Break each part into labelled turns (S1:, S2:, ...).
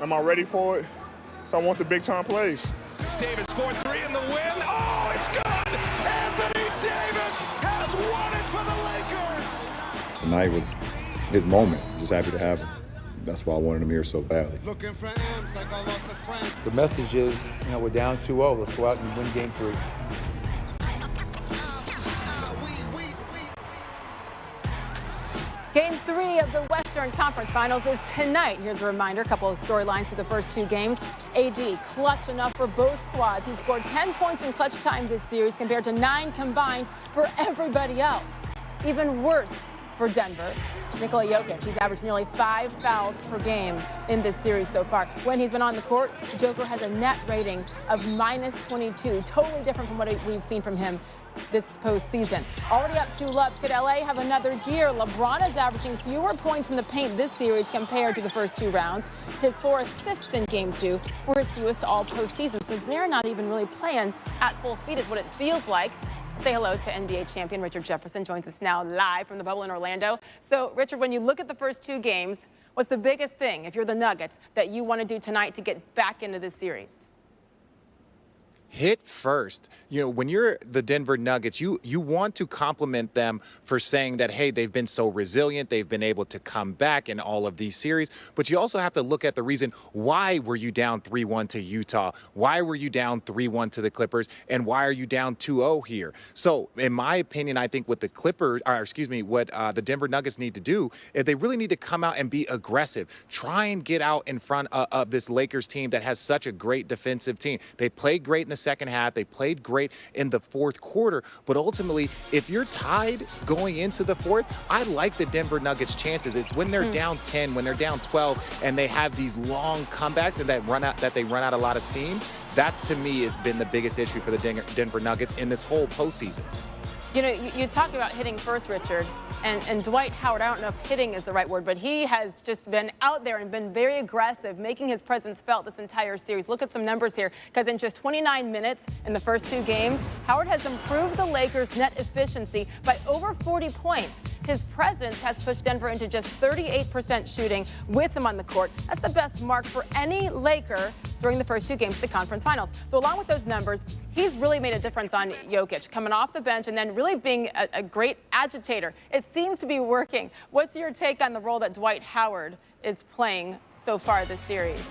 S1: Am I ready for it? I want the big-time plays.
S2: Davis 4-3 in the win. Oh, it's good! Anthony Davis has won it for the Lakers!
S3: Tonight was his moment. Just happy to have him. That's why I wanted him here so badly.
S4: Looking for M's like I lost a friend.
S5: The message is, we're down 2-0. Let's go out and win game 3.
S6: Game 3 of the Western Conference Finals is tonight. Here's a reminder, a couple of storylines for the first 2 games. AD, clutch enough for both squads. He scored 10 points in clutch time this series compared to 9 combined for everybody else. Even worse for Denver, Nikola Jokic. He's averaged nearly 5 fouls per game in this series so far. When he's been on the court, Joker has a net rating of -22, totally different from what we've seen from him this postseason. Already up 2-love. Could LA have another gear? LeBron is averaging fewer points in the paint this series compared to the first 2 rounds. His 4 assists in game 2 were his fewest all postseason, so they're not even really playing at full speed is what it feels like. Say hello to NBA champion Richard Jefferson, joins us now live from the bubble in Orlando. So, Richard, when you look at the first 2 games, what's the biggest thing, if you're the Nuggets, that you want to do tonight to get back into this series?
S7: Hit first. When you're the Denver Nuggets, you want to compliment them for saying that, hey, they've been so resilient, they've been able to come back in all of these series, but you also have to look at the reason why were you down 3-1 to Utah, why were you down 3-1 to the Clippers, and why are you down 2-0 here? So, in my opinion, I think what the the Denver Nuggets need to do is they really need to come out and be aggressive, try and get out in front of this Lakers team that has such a great defensive team. They played great in the second half. They played great in the fourth quarter. But ultimately, if you're tied going into the fourth, I like the Denver Nuggets' chances. It's when they're down 10, when they're down 12, and they have these long comebacks and that they run out a lot of steam. That's, to me, has been the biggest issue for the Denver Nuggets in this whole postseason.
S6: You talk about hitting first, Richard, and Dwight Howard, I don't know if hitting is the right word, but he has just been out there and been very aggressive, making his presence felt this entire series. Look at some numbers here, because in just 29 minutes in the first 2 games, Howard has improved the Lakers' net efficiency by over 40 points. His presence has pushed Denver into just 38% shooting with him on the court. That's the best mark for any Laker during the first 2 games of the conference finals. So along with those numbers, he's really made a difference on Jokic, coming off the bench and then really being a great agitator. It seems to be working. What's your take on the role that Dwight Howard is playing so far this series?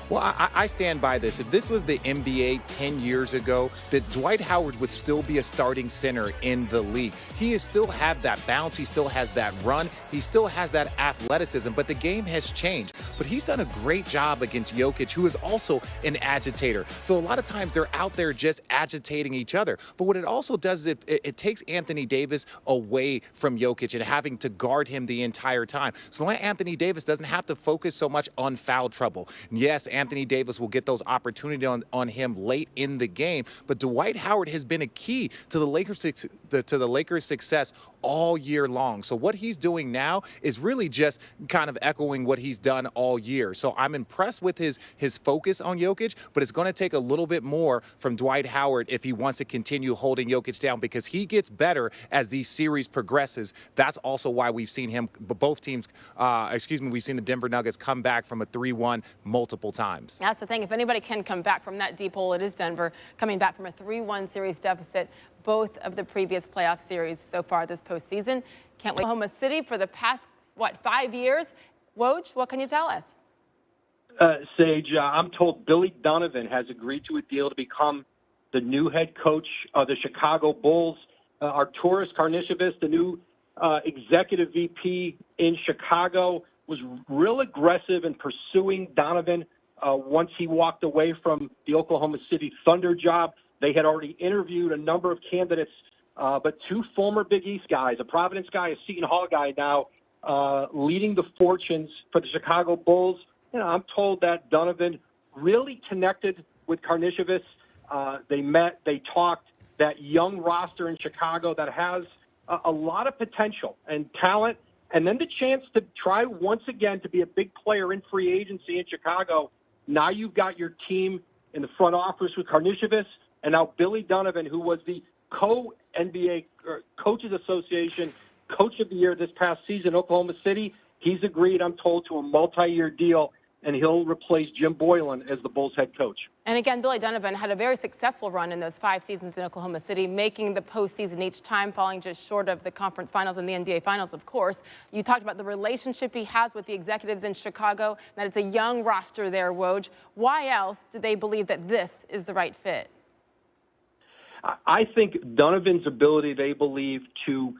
S7: Well, I stand by this. If this was the NBA 10 years ago, that Dwight Howard would still be a starting center in the league. He still has that bounce. He still has that run. He still has that athleticism, but the game has changed. But he's done a great job against Jokic, who is also an agitator. So a lot of times they're out there just agitating each other. But what it also does is it takes Anthony Davis away from Jokic and having to guard him the entire time. So now Anthony Davis doesn't have to focus so much on foul trouble. Yes, Anthony Davis will get those opportunities on him late in the game, but Dwight Howard has been a key to the Lakers' success all year long. So what he's doing now is really just kind of echoing what he's done all year. So I'm impressed with his focus on Jokic, but it's going to take a little bit more from Dwight Howard if he wants to continue holding Jokic down, because he gets better as these series progresses. That's also why we've seen we've seen the Denver Nuggets come back from a 3-1 multiple times.
S6: That's the thing. If anybody can come back from that deep hole, it is Denver, coming back from a 3-1 series deficit, both of the previous playoff series so far this postseason. Can't wait. Oklahoma City for the past, 5 years? Woj, what can you tell us?
S8: Sage, I'm told Billy Donovan has agreed to a deal to become the new head coach of the Chicago Bulls. Arturas Karnisovas, the new executive VP in Chicago, was real aggressive in pursuing Donovan once he walked away from the Oklahoma City Thunder job. They had already interviewed a number of candidates, but 2 former Big East guys, a Providence guy, a Seton Hall guy now, leading the fortunes for the Chicago Bulls. I'm told that Donovan really connected with Karnisovas. They met, they talked. That young roster in Chicago that has a lot of potential and talent, and then the chance to try once again to be a big player in free agency in Chicago. Now you've got your team in the front office with Karnisovas, and now Billy Donovan, who was the co-NBA Coaches Association Coach of the Year this past season, Oklahoma City. He's agreed, I'm told, to a multi-year deal. and he'll replace Jim Boylan as the Bulls head coach.
S6: And again, Billy Donovan had a very successful run in those 5 seasons in Oklahoma City, making the postseason each time, falling just short of the conference finals and the NBA finals, of course. You talked about the relationship he has with the executives in Chicago, that it's a young roster there, Woj. Why else do they believe that this is the right fit?
S8: I think Donovan's ability, they believe, to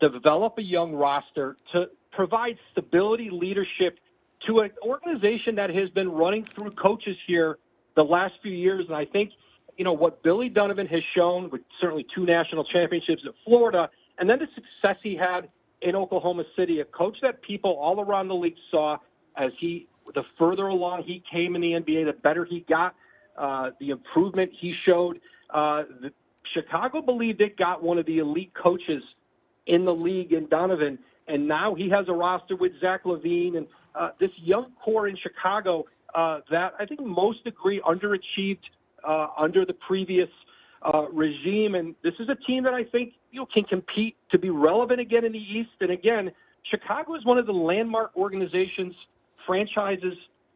S8: develop a young roster, to provide stability, leadership to an organization that has been running through coaches here the last few years. And I think, what Billy Donovan has shown with certainly 2 national championships at Florida, and then the success he had in Oklahoma City, a coach that people all around the league saw as the further along he came in the NBA, the better he got, the improvement he showed. Chicago believed it got one of the elite coaches in the league in Donovan, and now he has a roster with Zach LaVine and this young core in Chicago that I think most agree underachieved under the previous regime. And this is a team that I think can compete to be relevant again in the East. And again, Chicago is one of the landmark organizations, franchises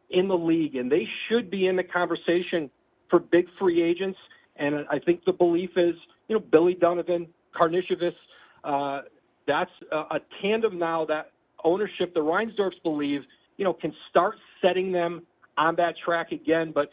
S8: in the league, and they should be in the conversation for big free agents. And I think the belief is, Billy Donovan, Karnisovas, that's a tandem now that ownership, the Reinsdorfs believe, can start setting them on that track again. But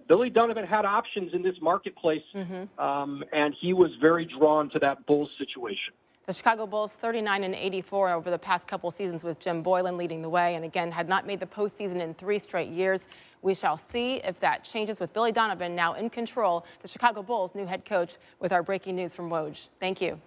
S8: Billy Donovan had options in this marketplace, and he was very drawn to that Bulls situation.
S6: The Chicago Bulls 39-84 over the past couple seasons with Jim Boylan leading the way, and again had not made the postseason in 3 straight years. We shall see if that changes with Billy Donovan now in control, the Chicago Bulls' new head coach, with our breaking news from Woj. Thank you.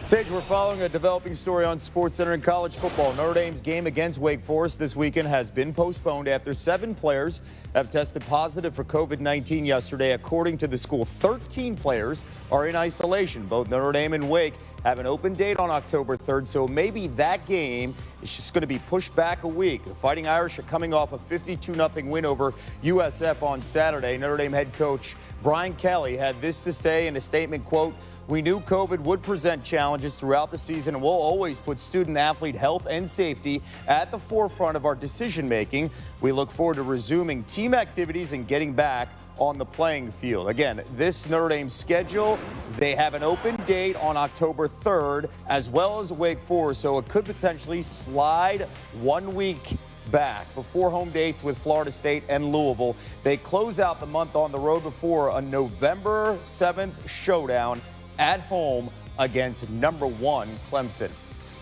S9: Sage, we're following a developing story on SportsCenter in college football. Notre Dame's game against Wake Forest this weekend has been postponed after 7 players have tested positive for COVID-19 yesterday. According to the school, 13 players are in isolation. Both Notre Dame and Wake have an open date on October 3rd, so maybe that game is just going to be pushed back a week. The Fighting Irish are coming off a 52-0 win over USF on Saturday. Notre Dame head coach Brian Kelly had this to say in a statement, quote, "We knew COVID would present challenges throughout the season, and we'll always put student-athlete health and safety at the forefront of our decision-making. We look forward to resuming team activities and getting back on the playing field." Again, this Notre Dame schedule, they have an open date on October 3rd, as well as Wake Forest, so it could potentially slide 1 week back before home dates with Florida State and Louisville. They close out the month on the road before a November 7th showdown at home against number 1 Clemson.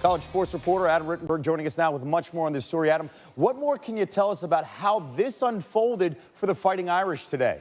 S9: College sports reporter Adam Rittenberg joining us now with much more on this story. Adam, what more can you tell us about how this unfolded for the Fighting Irish today?